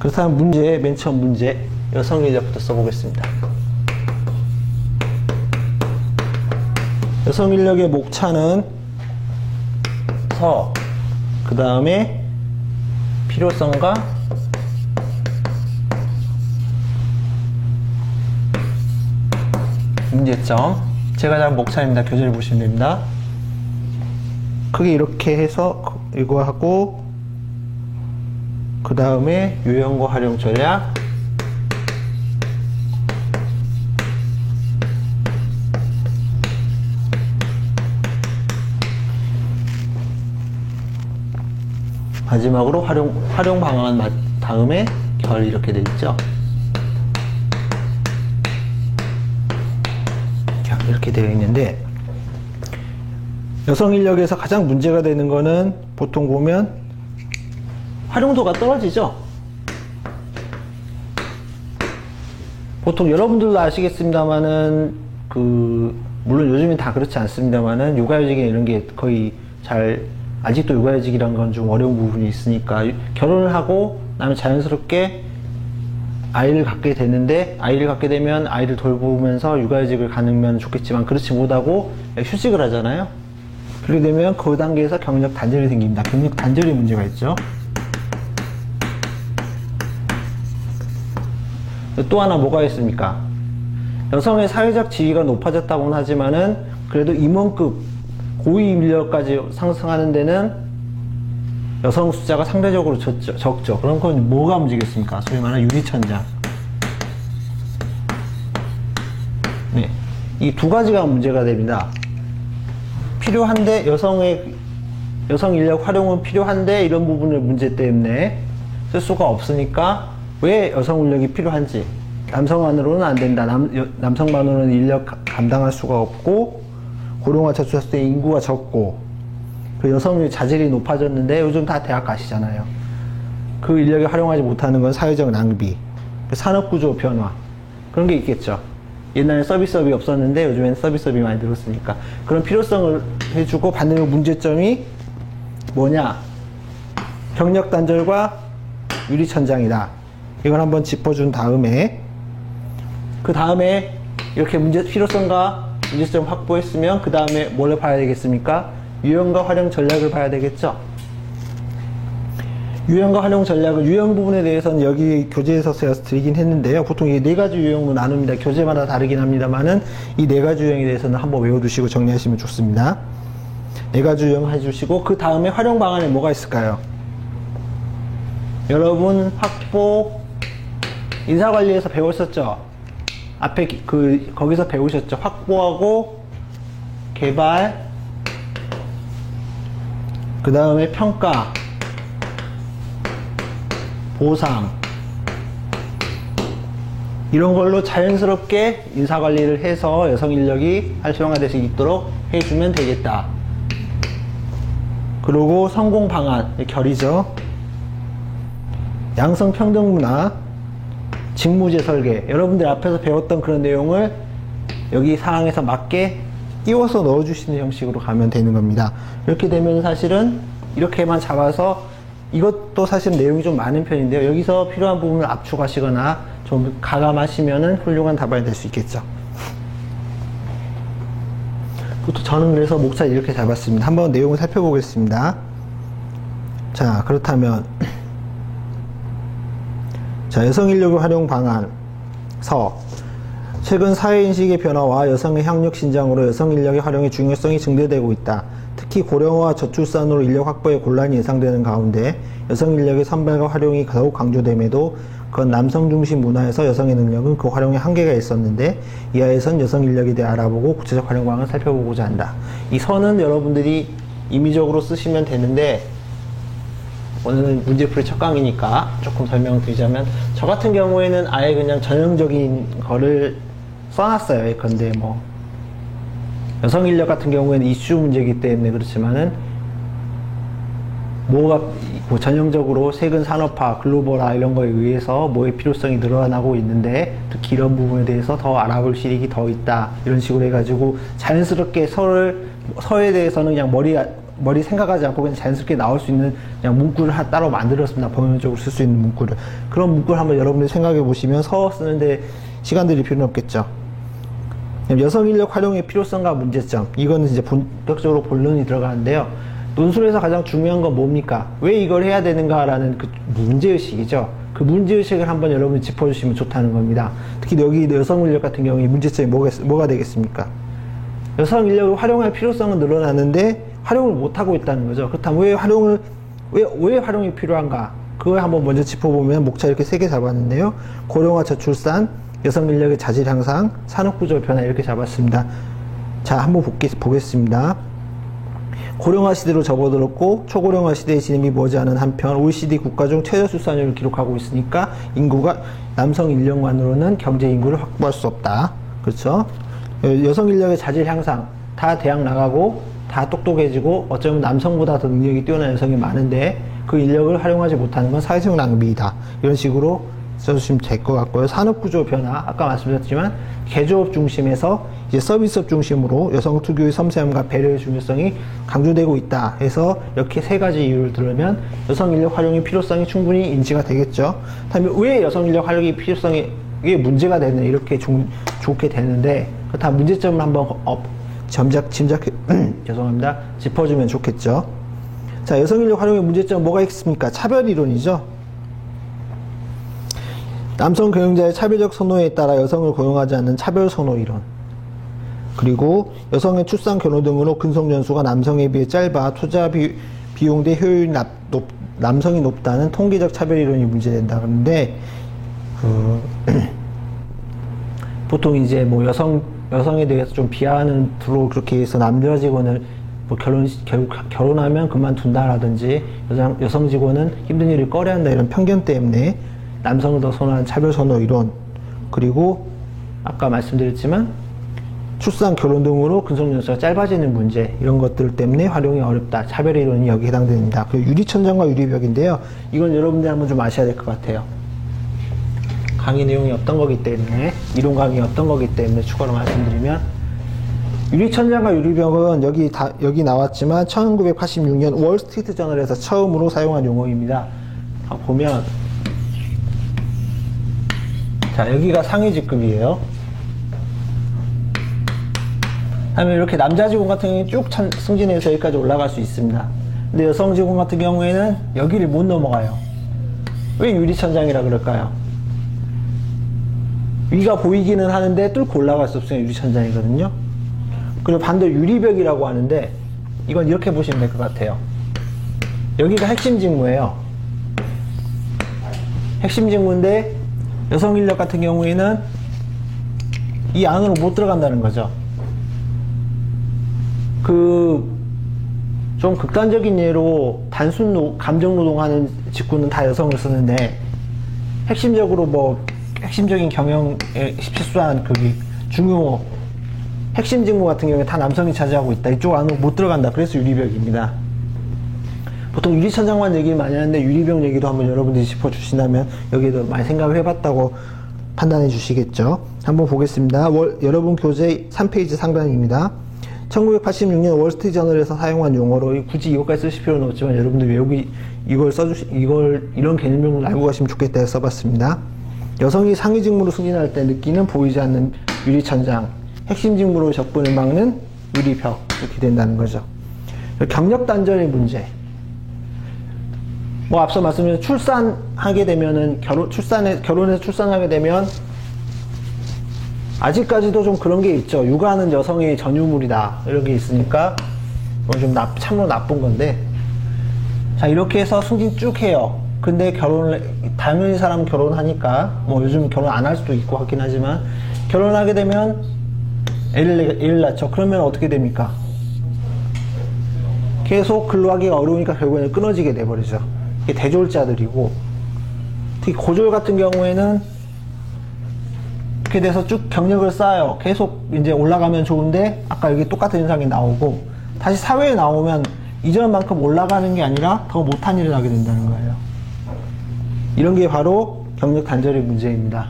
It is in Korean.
그렇다면 문제, 맨 처음 문제, 여성 인력부터 써보겠습니다. 여성 인력의 목차는 서, 그 다음에 필요성과 문제점. 제가 잡은 목차입니다. 교재를 보시면 됩니다. 크게 이렇게 해서 이거 하고, 그 다음에 유형과 활용 전략, 마지막으로 활용 방안 다음에 결 이렇게 돼 있죠. 이렇게 되어 있는데, 여성 인력에서 가장 문제가 되는 거는 보통 보면 활용도가 떨어지죠. 보통 여러분들도 아시겠습니다만은 물론 요즘엔 다 그렇지 않습니다만은 육아휴직이나 이런 게 거의 아직도 육아휴직이란 건 좀 어려운 부분이 있으니까 결혼을 하고 나면 자연스럽게 아이를 갖게 되는데, 아이를 갖게 되면 아이를 돌보면서 육아휴직을 가능면 좋겠지만 그렇지 못하고 휴직을 하잖아요. 그렇게 되면 그 단계에서 경력 단절이 생깁니다. 경력 단절이 문제가 있죠. 또 하나 뭐가 있습니까? 여성의 사회적 지위가 높아졌다고는 하지만은 그래도 임원급 고위 인력까지 상승하는 데는 여성 숫자가 상대적으로 적죠. 그럼 그건 뭐가 문제겠습니까? 소위 말하는 유리천장. 네, 이 두 가지가 문제가 됩니다. 필요한데 여성 인력 활용은 필요한데 이런 부분의 문제 때문에 쓸 수가 없으니까 왜 여성 인력이 필요한지. 남성만으로는 안 된다. 남성만으로는 인력 감당할 수가 없고, 고령화 저출했을 때 인구가 적고, 그 여성의 자질이 높아졌는데 요즘 다 대학 가시잖아요. 그 인력을 활용하지 못하는 건 사회적 낭비, 산업구조 변화, 그런 게 있겠죠. 옛날에 서비스업이 없었는데 요즘엔 서비스업이 많이 늘었으니까 그런 필요성을 해주고, 반대로 문제점이 뭐냐? 경력 단절과 유리천장이다. 이걸 한번 짚어준 다음에, 그 다음에 이렇게 필요성과 문제점 확보했으면 그 다음에 뭘 봐야 되겠습니까? 유형과 활용 전략을 봐야 되겠죠. 유형과 활용 전략을, 유형 부분에 대해서는 여기 교재에서 제가 드리긴 했는데요. 보통 이 네 가지 유형으로 나눕니다. 교재마다 다르긴 합니다만은 이 네 가지 유형에 대해서는 한번 외워두시고 정리하시면 좋습니다. 네 가지 유형 해주시고, 그 다음에 활용 방안에 뭐가 있을까요? 여러분 인사관리에서 배웠었죠? 앞에 거기서 배우셨죠? 확보하고 개발, 그 다음에 평가, 보상, 이런 걸로 자연스럽게 인사관리를 해서 여성 인력이 활성화될 수 있도록 해주면 되겠다. 그리고 성공 방안, 결이죠. 양성평등 문화, 직무제 설계, 여러분들 앞에서 배웠던 그런 내용을 여기 상황에서 맞게 띄워서 넣어주시는 형식으로 가면 되는 겁니다. 이렇게 되면 사실은 이렇게만 잡아서, 이것도 사실 내용이 좀 많은 편인데요. 여기서 필요한 부분을 압축하시거나 좀 가감하시면은 훌륭한 답안이 될 수 있겠죠. 저는 그래서 목차 이렇게 잡았습니다. 한번 내용을 살펴보겠습니다. 자, 그렇다면 자, 여성 인력의 활용 방안 서. 최근 사회인식의 변화와 여성의 학력 신장으로 여성 인력의 활용의 중요성이 증대되고 있다. 특히 고령화 저출산으로 인력 확보에 곤란이 예상되는 가운데 여성 인력의 선발과 활용이 더욱 강조됨에도 그건 남성 중심 문화에서 여성의 능력은 그 활용에 한계가 있었는데, 이하에선 여성 인력에 대해 알아보고 구체적 활용 방안을 살펴보고자 한다. 이 선은 여러분들이 임의적으로 쓰시면 되는데, 오늘은 문제풀이 첫 강의니까 조금 설명드리자면, 저 같은 경우에는 아예 그냥 전형적인 거를 써놨어요. 예컨대 여성 인력 같은 경우에는 이슈 문제이기 때문에 그렇지만은, 전형적으로 세근 산업화, 글로벌화 이런 거에 의해서 뭐의 필요성이 늘어나고 있는데, 특히 이런 부분에 대해서 더 알아볼 실익이 더 있다. 이런 식으로 해가지고 자연스럽게 서에 대해서는 그냥 머리 생각하지 않고 그냥 자연스럽게 나올 수 있는 그냥 문구를 따로 만들었습니다. 범용적으로 쓸 수 있는 문구를. 그런 문구를 한번 여러분들이 생각해 보시면 서어 쓰는데 시간 들일 필요는 없겠죠. 여성 인력 활용의 필요성과 문제점. 이거는 이제 본격적으로 본론이 들어가는데요. 논술에서 가장 중요한 건 뭡니까? 왜 이걸 해야 되는가라는 그 문제의식이죠. 그 문제의식을 한번 여러분이 짚어주시면 좋다는 겁니다. 특히 여기 여성 인력 같은 경우에 문제점이 뭐가 되겠습니까? 여성 인력을 활용할 필요성은 늘어나는데 활용을 못하고 있다는 거죠. 그렇다면 왜 활용이 필요한가? 그걸 한번 먼저 짚어보면 목차 이렇게 3개 잡았는데요. 고령화 저출산, 여성 인력의 자질 향상, 산업구조 변화 이렇게 잡았습니다. 자, 한번 보겠습니다. 고령화 시대로 접어들었고 초고령화 시대의 진입이 머지않은 한편 OECD 국가 중 최저 출산율을 기록하고 있으니까 인구가 남성 인력만으로는 경제 인구를 확보할 수 없다. 그렇죠? 여성 인력의 자질 향상, 다 대학 나가고 다 똑똑해지고 어쩌면 남성보다 더 능력이 뛰어난 여성이 많은데 그 인력을 활용하지 못하는 건 사회적 낭비이다. 이런 식으로 써주시면 될 것 같고요. 산업구조 변화, 아까 말씀드렸지만 개조업 중심에서 이제 서비스업 중심으로 여성 특유의 섬세함과 배려의 중요성이 강조되고 있다 해서 이렇게 3가지 이유를 들으면 여성 인력 활용의 필요성이 충분히 인지가 되겠죠. 다음에 왜 여성 인력 활용의 필요성이 이게 문제가 되는 이렇게 좋게 되는데 그렇다면 문제점을 한번 죄송합니다. 짚어주면 좋겠죠. 자, 여성 인력 활용의 문제점 뭐가 있습니까? 차별 이론이죠. 남성 경영자의 차별적 선호에 따라 여성을 고용하지 않는 차별 선호 이론. 그리고 여성의 출산, 결혼 등으로 근속 연수가 남성에 비해 짧아 투자 비용 대 효율이 남성이 높다는 통계적 차별 이론이 문제된다. 그런데 보통 이제 뭐 여성에 대해서 좀 비하하는 투로 그렇게 해서 남자 직원을 뭐 결혼하면 그만둔다라든지 여성 직원은 힘든 일을 꺼려한다 이런 편견 때문에 남성을 더 선호하는 차별 선호 이론, 그리고 아까 말씀드렸지만 출산, 결혼 등으로 근속 연수가 짧아지는 문제, 이런 것들 때문에 활용이 어렵다. 차별 이론이 여기 해당됩니다. 그리고 유리천장과 유리벽인데요. 이건 여러분들 한번 좀 아셔야 될 것 같아요. 강의 내용이 어떤 거기 때문에, 이론 강의 어떤 거기 때문에 추가로 말씀드리면, 유리천장과 유리벽은 여기 나왔지만 1986년 월스트리트 저널에서 처음으로 사용한 용어입니다. 보면 자, 여기가 상위 직급이에요. 다음에 이렇게 남자 직원 같은 경우는 쭉 승진해서 여기까지 올라갈 수 있습니다. 근데 여성 직원 같은 경우에는 여기를 못 넘어가요. 왜 유리천장이라 그럴까요? 위가 보이기는 하는데 뚫고 올라갈 수 없으면 유리천장이거든요. 그리고 반대로 유리벽이라고 하는데 이건 이렇게 보시면 될 것 같아요. 여기가 핵심 직무예요. 핵심 직무인데 여성 인력 같은 경우에는 이 안으로 못 들어간다는 거죠. 좀 극단적인 예로 단순 감정 노동하는 직군은 다 여성을 쓰는데 핵심적으로 뭐 핵심적인 경영에 필수한 중요 핵심 직무 같은 경우에 다 남성이 차지하고 있다. 이쪽 안으로 못 들어간다. 그래서 유리벽입니다. 보통 유리천장만 얘기를 많이 하는데 유리벽 얘기도 한번 여러분들이 짚어주신다면 여기에도 많이 생각을 해봤다고 판단해 주시겠죠. 한번 보겠습니다. 여러분 교재 3페이지 상단입니다. 1986년 월스트리트 저널에서 사용한 용어로 굳이 이것까지 쓰실 필요는 없지만 여러분들 외우기 이런 개념을 알고 가시면 좋겠다 해서 써봤습니다. 여성이 상위 직무로 승진할 때 느끼는 보이지 않는 유리천장, 핵심 직무로 적분을 막는 유리벽, 이렇게 된다는 거죠. 경력 단절의 문제. 뭐 앞서 말씀드린 출산하게 되면은 결혼해서 출산하게 되면 아직까지도 좀 그런 게 있죠. 육아는 여성의 전유물이다 이런 게 있으니까 좀 참으로 나쁜 건데, 자 이렇게 해서 승진 쭉 해요. 근데 당연히 사람 결혼하니까 뭐 요즘 결혼 안 할 수도 있고 하긴 하지만 결혼하게 되면 애를 낳죠. 그러면 어떻게 됩니까? 계속 근로하기가 어려우니까 결국에는 끊어지게 돼버리죠. 이게 대졸자들이고, 특히 고졸 같은 경우에는 이렇게 돼서 쭉 경력을 쌓아요. 계속 이제 올라가면 좋은데 아까 여기 똑같은 현상이 나오고 다시 사회에 나오면 이전만큼 올라가는 게 아니라 더 못한 일을 하게 된다는 거예요. 이런 게 바로 경력 단절의 문제입니다.